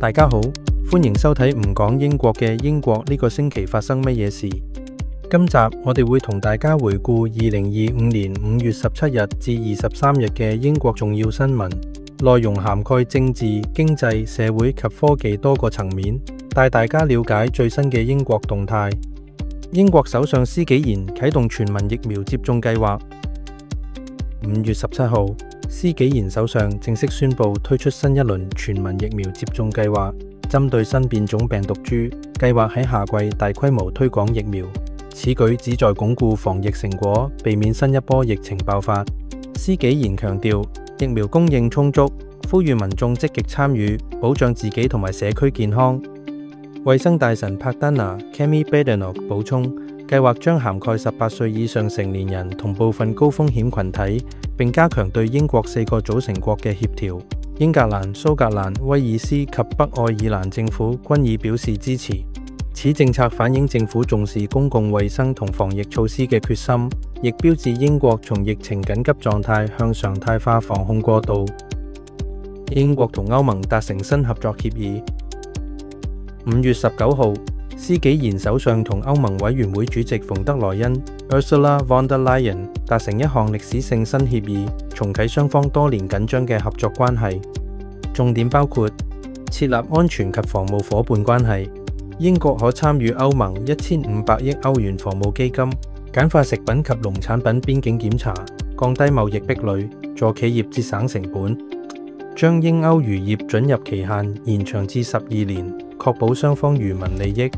大家好，歡迎收睇唔講英國嘅英國呢個星期發生乜嘢事。今集我哋會同大家回顧2025年5月17日至23日嘅英國重要新聞，內容涵蓋政治、經濟、社會及科技多個層面，帶大家了解最新嘅英國動態。英國首相施紀賢啟動全民疫苗接種計劃。5月17號，施紀賢首相正式宣布推出新一輪全民疫苗接種計劃，針對新變種病毒株，計劃喺夏季大規模推廣疫苗。此舉旨在鞏固防疫成果，避免新一波疫情爆發。施紀賢強調，疫苗供應充足，呼籲民眾積極參與，保障自己同埋社區健康。衛生大臣帕丹娜 Kemi Badenoch 補充，計劃將涵蓋18歲以上成年人同部分高風險群體，並加強對英國4個組成國嘅協調。英格蘭、蘇格蘭、威爾斯及北愛爾蘭政府均已表示支持。此政策反映政府重視公共衛生同防疫措施嘅決心，亦標誌英國從疫情緊急狀態向常態化防控過渡。英國同歐盟達成新合作協議。5月19號，施紀賢首相同歐盟委員會主席馮德萊恩 Ursula von der Leyen 達成一項歷史性新協議，重啟雙方多年緊張嘅合作關係。重點包括設立安全及防務夥伴關係，英國可參與歐盟1500億歐元防務基金，簡化食品及農產品邊境檢查，降低貿易壁壘，助企業節省成本。將英歐漁業准入期限延長至12年，確保雙方漁民利益。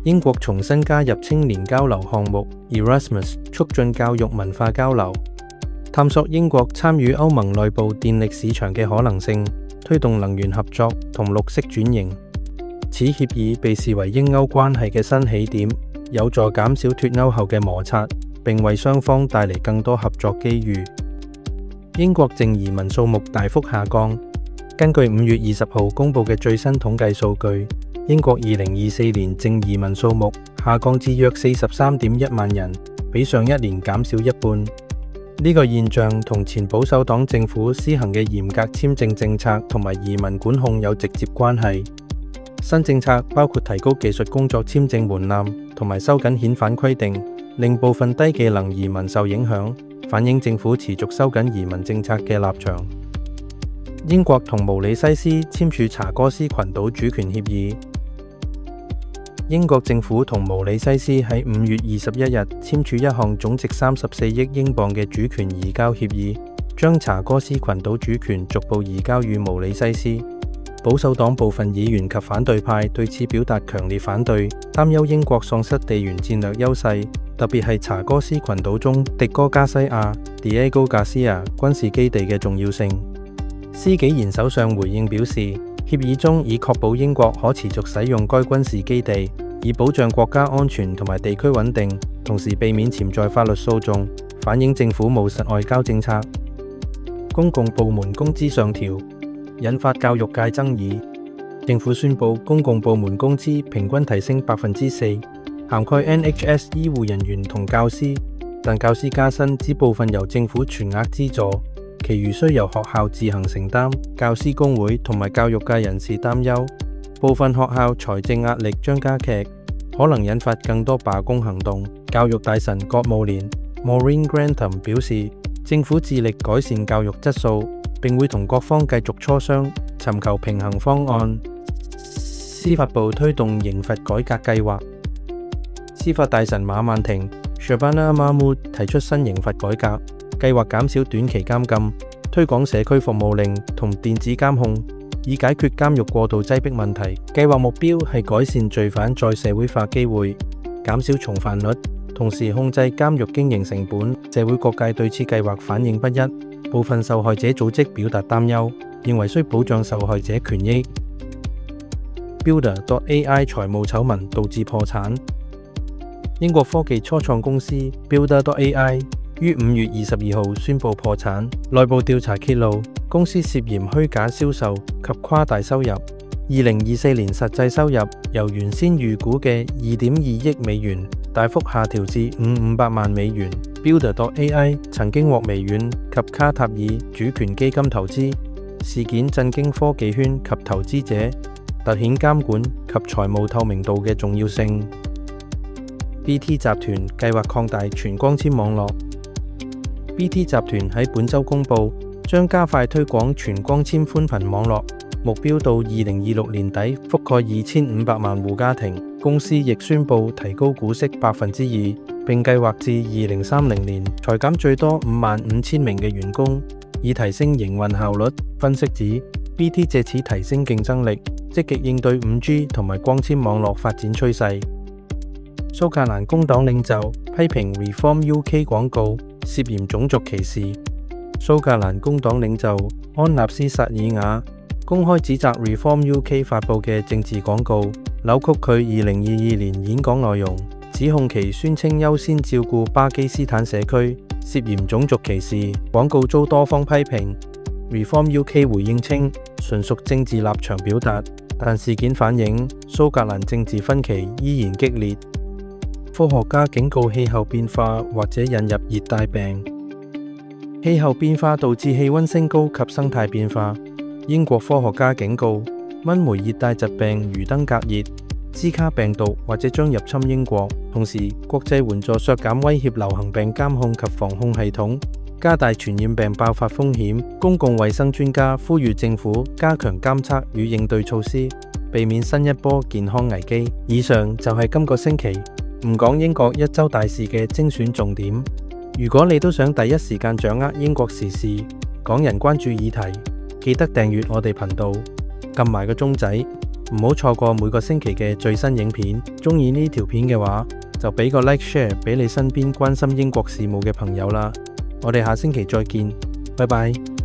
英國重新加入青年交流項目 Erasmus， 促進教育文化交流，探索英國參與歐盟內部電力市場嘅可能性，推動能源合作同綠色轉型。此協議被視為英歐關係嘅新起點，有助減少脫歐後嘅摩擦，並為雙方帶嚟更多合作機遇。英國淨移民數目大幅下降。根據5月20號公佈嘅最新統計數據，英國2024年淨移民數目下降至約43.1萬人，比上一年減少一半。呢個現象同前保守黨政府施行嘅嚴格簽證政策同埋移民管控有直接關係。新政策包括提高技術工作簽證門檻同埋收緊遣返規定，令部分低技能移民受影響，反映政府持續收緊移民政策嘅立場。英國同毛里西斯簽署查哥斯群島主權協議。英國政府同毛里西斯喺5月21日簽署一項總值34億英鎊嘅主權移交協議，將查哥斯群島主權逐步移交予毛里西斯。保守黨部分議員及反對派對此表達強烈反對，擔憂英國喪失地緣戰略優勢，特別係查哥斯群島中迪哥加西亞 Diego Garcia 軍事基地嘅重要性。施紀賢首相回應表示，協議中已確保英國可持續使用該軍事基地，以保障國家安全同埋地區穩定，同時避免潛在法律訴訟，反映政府務實外交政策。公共部門工資上調，引發教育界爭議。政府宣布公共部門工資平均提升4%，涵蓋 NHS 醫護人員同教師，但教師加薪只部分由政府全額資助，其餘需由學校自行承擔。教師工會同埋教育界人士擔憂，部分學校財政壓力將加劇，可能引發更多罷工行動。教育大臣國務卿 Maureen Grantham 表示，政府致力改善教育質素，並會同各方繼續磋商，尋求平衡方案。司法部推動刑罰改革計劃。司法大臣馬曼婷 Shabana Mahmood 提出新刑罰改革計劃，減少短期監禁，推廣社區服務令同電子監控，以解決監獄過度擠迫問題。計劃目標係改善罪犯再社會化機會，減少重犯率，同時控制監獄經營成本。社會各界對此計劃反應不一，部分受害者組織表達擔憂，認為需保障受害者權益。Builder.ai 財務醜聞導致破產。英國科技初創公司 Builder.ai 於5月22號宣布破產。內部調查揭露，公司涉嫌虛假銷售及誇大收入。2024年實際收入由原先預估嘅2.2億美元大幅下調至500萬美元。Builder.ai 曾經獲微軟及卡塔爾主權基金投資，事件震驚科技圈及投資者。凸顯監管及財務透明度嘅重要性。BT 集團計劃擴大全光纖網絡。BT 集團喺本週公佈，將加快推廣全光纖寬頻網絡，目標到2026年底覆蓋2500萬戶家庭。公司亦宣布提高股息2%，並計劃至2030年裁減最多55000名嘅員工，以提升營運效率。分析指 BT 借此提升競爭力，積極應對5G 同埋光纖網絡發展趨勢。蘇格蘭工黨領袖批評 Reform UK 廣告涉嫌種族歧視。蘇格蘭工黨領袖安納斯薩爾瓦公開指責 Reform UK 發佈嘅政治廣告扭曲佢2022年演講內容，指控其宣稱優先照顧巴基斯坦社區，涉嫌種族歧視。廣告遭多方批評。Reform UK 回應稱，純屬政治立場表達，但事件反映蘇格蘭政治分歧依然激烈。科學家警告氣候變化或者引入熱帶病。氣候變化導致氣溫升高及生態變化。英國科學家警告，蚊媒熱帶疾病如登革熱、茲卡病毒或者將入侵英國。同時，國際援助削減威脅流行病監控及防控系統，加大傳染病爆發風險。公共衛生專家呼籲政府加強監測與應對措施，避免新一波健康危機。以上就係今個星期唔講英國一周大事嘅精選重點。如果你都想第一時間掌握英國時事、港人關注議題，記得訂閱我哋頻道，撳埋個鐘仔，唔好錯過每個星期嘅最新影片。鍾意呢條片嘅話，就俾個 like share 俾你身邊關心英國事務嘅朋友啦。我哋下星期再見，拜拜。